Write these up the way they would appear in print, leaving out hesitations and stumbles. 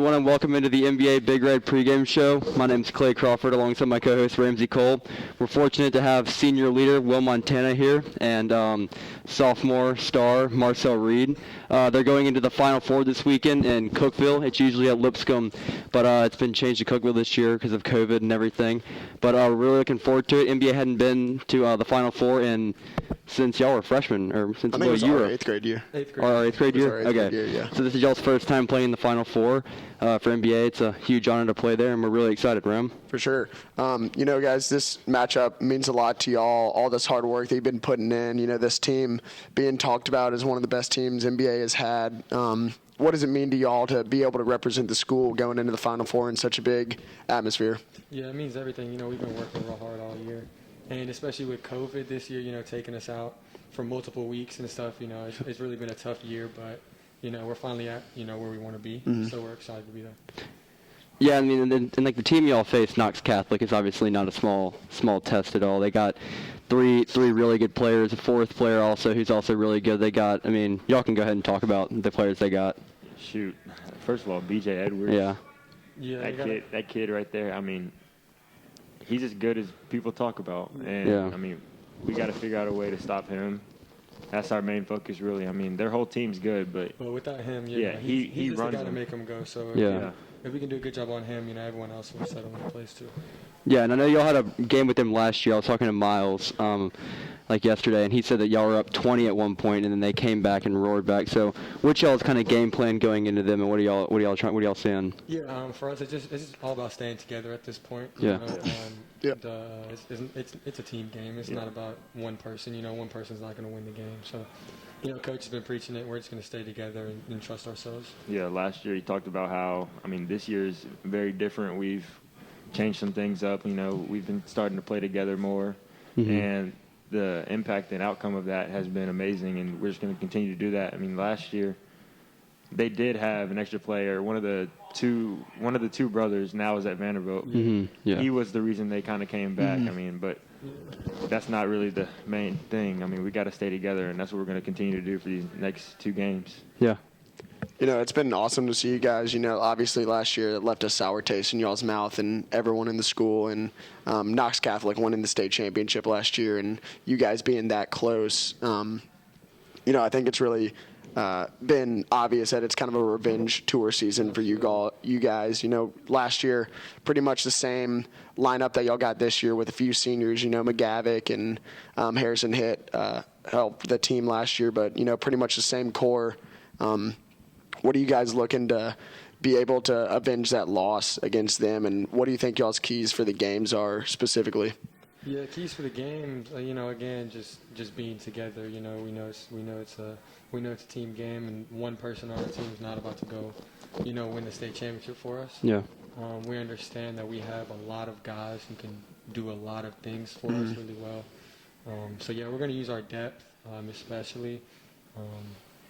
everyone, and welcome into the MBA Big Red pregame show. My name is Clay Crawford, alongside my co-host Ramsay. We're fortunate to have senior leader Will Montana here and sophomore star Marcel Reed. They're going into the Final Four this weekend in Cookeville. It's usually at Lipscomb, but it's been changed to Cookeville this year because of COVID and everything. But we're really looking forward to it. MBA hadn't been to the Final Four since y'all were freshmen, or since you were eighth grade year. Eighth grade year. Okay. Year, yeah. So this is y'all's first time playing the Final Four for MBA. It's a huge honor to play there, and we're really excited, Ram. For sure. Guys, this matchup means a lot to y'all. All this hard work that you've been putting in. This team being talked about as one of the best teams MBA has had. What does it mean to y'all to be able to represent the school going into the Final Four in such a big atmosphere? Yeah, it means everything. We've been working real hard all year. And especially with COVID this year, taking us out for multiple weeks and stuff, it's really been a tough year, but, we're finally at, where we want to be. Mm-hmm. So we're excited to be there. Yeah, I mean, and the team y'all face, Knox Catholic, is obviously not a small test at all. They got three really good players, a fourth player also who's also really good. They got, y'all can go ahead and talk about the players they got. Shoot. First of all, B.J. Edwards. Yeah. That kid right there, he's as good as people talk about. And, yeah. We got to figure out a way to stop him. That's our main focus, really. Their whole team's good, but without him, he runs the guy to make him go. So if we can do a good job on him, everyone else will settle in place too. Yeah, and I know y'all had a game with him last year. I was talking to Miles yesterday, and he said that y'all were up 20 at one point, and then they came back and roared back. So, what's y'all's kind of game plan going into them, and what are y'all seeing? Yeah, for us, it's just all about staying together at this point. Yeah. It's a team game. It's not about one person. One person's not going to win the game. So, coach has been preaching it. We're just going to stay together and trust ourselves. Yeah, last year he talked about how, this year is very different. We've changed some things up. We've been starting to play together more, and the impact and outcome of that has been amazing, and we're just going to continue to do that. Last year they did have an extra player. One of the two brothers now is at Vanderbilt. Mm-hmm. Yeah. He was the reason they kind of came back. But that's not really the main thing. We got to stay together, and that's what we're going to continue to do for these next two games. Yeah. It's been awesome to see you guys. Obviously last year it left a sour taste in y'all's mouth and everyone in the school. And Knox Catholic winning the state championship last year, and you guys being that close. I think it's really been obvious that it's kind of a revenge tour season for you guys. Last year, pretty much the same lineup that y'all got this year with a few seniors. McGavick and Harrison helped the team last year, but pretty much the same core. What are you guys looking to be able to avenge that loss against them, and what do you think y'all's keys for the games are specifically? Yeah, keys for the games. Again, just being together. We know it's a team game, and one person on our team is not about to go, win the state championship for us. Yeah. We understand that we have a lot of guys who can do a lot of things for us really well. We're going to use our depth, especially.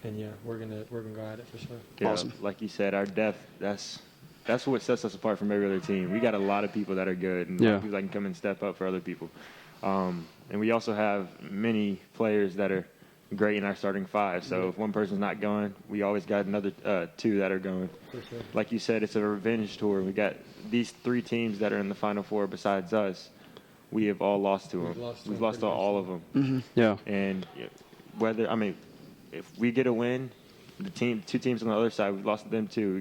And we're gonna go at it for sure. Yeah, awesome. Like you said, our depth, that's what sets us apart from every other team. We got a lot of people that are good, and people that can come and step up for other people. And we also have many players that are great in our starting five. So if one person's not going, we always got another two that are going. For sure. Like you said, it's a revenge tour. We got these three teams that are in the Final Four besides us. We have all lost to them. We've lost to all of them. Mm-hmm. Yeah. And if we get a win, two teams on the other side, we've lost to them too.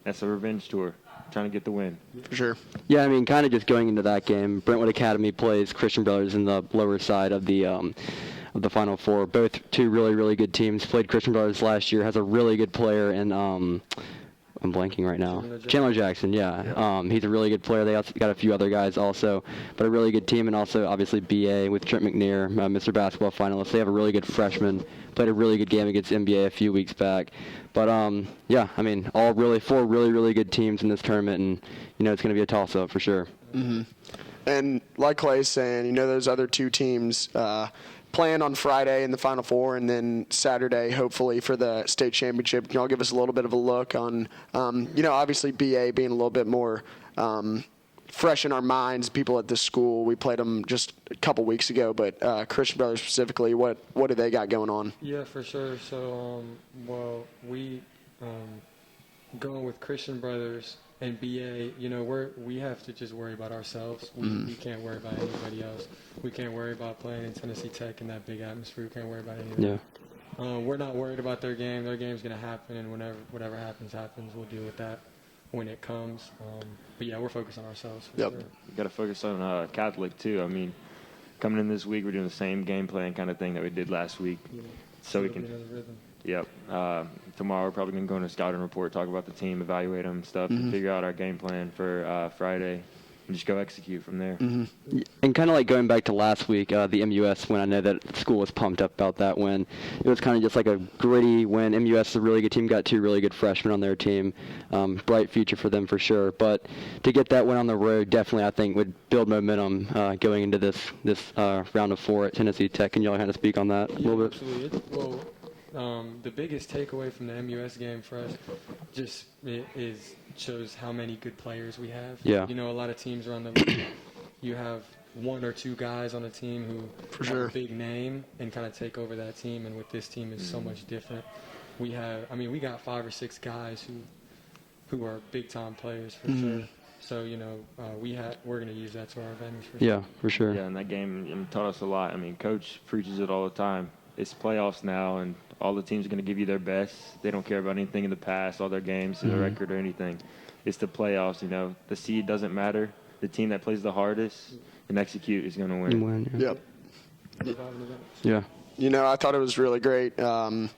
That's a revenge tour, trying to get the win. For sure. Yeah, kind of just going into that game, Brentwood Academy plays Christian Brothers in the lower side of the Final Four. Both two really, really good teams. Played Christian Brothers last year, has a really good player in I'm blanking right now. Chandler Jackson, yeah. He's a really good player. They also got a few other guys also, but a really good team, and also obviously BA with Trent McNair, Mr. Basketball finalist. They have a really good freshman. Played a really good game against MBA a few weeks back. But, all really four really, really good teams in this tournament, and, it's going to be a toss-up for sure. Mm-hmm. And like Clay's saying, those other two teams playing on Friday in the Final Four, and then Saturday, hopefully, for the state championship. Can y'all give us a little bit of a look on, obviously BA being a little bit more fresh in our minds, people at this school. We played them just a couple weeks ago, but Christian Brothers specifically, what do they got going on? Yeah, for sure. So, we going with Christian Brothers and BA, you know, we have to just worry about ourselves. We can't worry about anybody else. We can't worry about playing in Tennessee Tech in that big atmosphere. We can't worry about anything. Yeah. We're not worried about their game. Their game's going to happen, and whatever happens. We'll deal with that when it comes. But, yeah, we're focused on ourselves. Yep. Sure. We got to focus on Catholic, too. I mean, coming in this week, we're doing the same game plan kind of thing that we did last week. Yeah. So we It'll be can another rhythm. Yep. Tomorrow we're probably going to go into a scouting report, talk about the team, evaluate them and stuff, and figure out our game plan for Friday and just go execute from there. And kind of like going back to last week, the MUS win, I know that school was pumped up about that win. It was kind of just like a gritty win. MUS is a really good team, got 2 really good freshmen on their team. Bright future for them for sure. But to get that win on the road definitely, I think, would build momentum going into this round of 4 at Tennessee Tech. Can you all kind of speak on that a little bit? Absolutely. The biggest takeaway from the MUS game for us just shows how many good players we have. Yeah. You know, a lot of teams around the league, you have 1 or 2 guys on a team who have a big name and kind of take over that team, and with this team it's so much different. We got 5 or 6 guys who are big-time players for sure. So, you know, we're going to use that to our advantage for sure. Yeah, for sure. Yeah, and that game taught us a lot. I mean, Coach preaches it all the time. It's playoffs now, and all the teams are going to give you their best. They don't care about anything in the past, all their games, their record, or anything. It's the playoffs, you know. The seed doesn't matter. The team that plays the hardest and execute is going to win. Yeah. Yep. Yeah. You know, I thought it was really great. I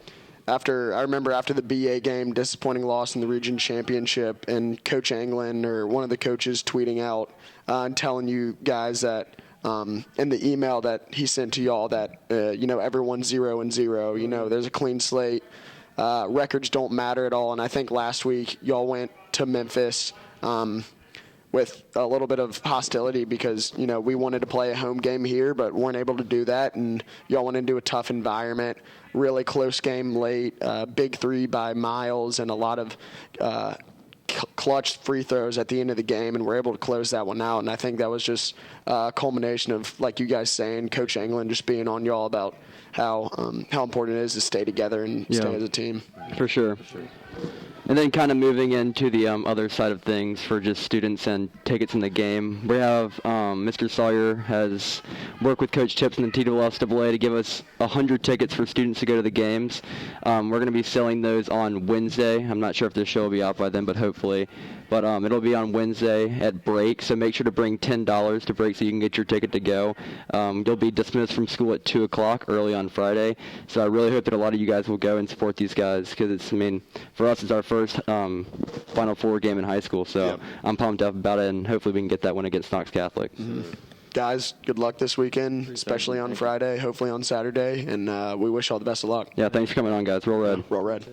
remember after the BA game, disappointing loss in the region championship, and Coach Anglin or one of the coaches tweeting out and telling you guys that in the email that he sent to y'all that, you know, everyone's 0-0. You know, there's a clean slate. Records don't matter at all. And I think last week y'all went to Memphis with a little bit of hostility because, you know, we wanted to play a home game here but weren't able to do that. And y'all went into a tough environment, really close game late, big 3 by Miles and a lot of clutch free throws at the end of the game, and we're able to close that one out. And I think that was just a culmination of, like you guys saying, Coach Anglin just being on y'all about how important it is to stay together and stay as a team. For sure. And then kind of moving into the other side of things for just students and tickets in the game, we have Mr. Sawyer has worked with Coach Tips and the TWSAA to give us 100 tickets for students to go to the games. We're going to be selling those on Wednesday. I'm not sure if the show will be out by then, but hopefully. But it'll be on Wednesday at break, so make sure to bring $10 to break so you can get your ticket to go. You'll be dismissed from school at 2 o'clock early on Friday, so I really hope that a lot of you guys will go and support these guys because for us, it's our first Final Four game in high school, so I'm pumped up about it, and hopefully we can get that one against Knox Catholic. Guys, good luck this weekend, especially on Friday, hopefully on Saturday, and we wish all the best of luck. Yeah, thanks for coming on, guys. Roll Red. Roll Red.